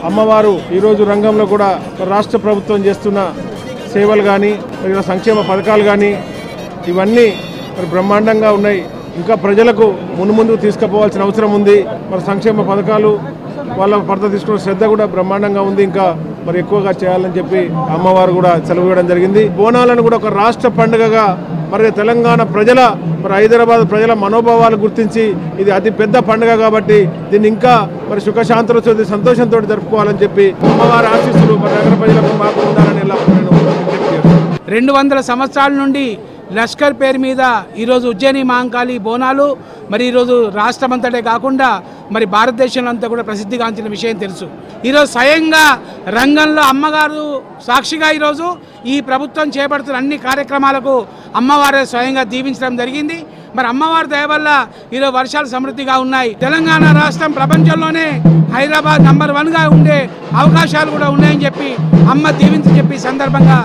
అమ్మవారు ఈరోజు రంగంలో కూడా రాష్ట్ర ప్రభుత్వం చేస్తున్న సేవలు కానీ సంక్షేమ పథకాలు కానీ ఇవన్నీ మరి బ్రహ్మాండంగా ఉన్నాయి. ఇంకా ప్రజలకు ముందుకు తీసుకుపోవాల్సిన అవసరం ఉంది. మరి సంక్షేమ పథకాలు వాళ్ళ పట్ల తీసుకున్న శ్రద్ధ కూడా బ్రహ్మాండంగా ఉంది. ఇంకా మరి ఎక్కువగా చేయాలని చెప్పి అమ్మవారు కూడా సెలవు ఇవ్వడం జరిగింది. బోనాలను కూడా ఒక రాష్ట్ర పండుగగా మరి తెలంగాణ ప్రజల మరి హైదరాబాద్ ప్రజల మనోభావాలు గుర్తించి ఇది అతి పెద్ద పండుగ కాబట్టి దీన్ని ఇంకా మరి సుఖశాంతులతో సంతోషంతో జరుపుకోవాలని చెప్పి అమ్మవారి ఆశీస్సులు మరి నగర ప్రజలకు మాకు ఉండాలని ఎల్లప్పుడూ నేను విజ్ఞప్తి చేస్తున్నాను. 200 సంవత్సరాల నుండి లష్కర్ పేరు మీద ఈరోజు ఉజ్జయిని మహంకాళి బోనాలు మరి ఈరోజు రాష్ట్రమంతటే కాకుండా మరి భారతదేశంలో అంతా కూడా ప్రసిద్ధిగాంచిన విషయం తెలుసు. ఈరోజు స్వయంగా రంగంలో అమ్మగారు సాక్షిగా ఈరోజు ఈ ప్రభుత్వం చేపడుతున్న అన్ని కార్యక్రమాలకు అమ్మవారే స్వయంగా దీవించడం జరిగింది. మరి అమ్మవారి దయ వల్ల ఈరోజు వర్షాలు సమృద్ధిగా ఉన్నాయి. తెలంగాణ రాష్ట్రం ప్రపంచంలోనే హైదరాబాద్ నంబర్ 1గా ఉండే అవకాశాలు కూడా ఉన్నాయని చెప్పి అమ్మ దీవించి చెప్పి సందర్భంగా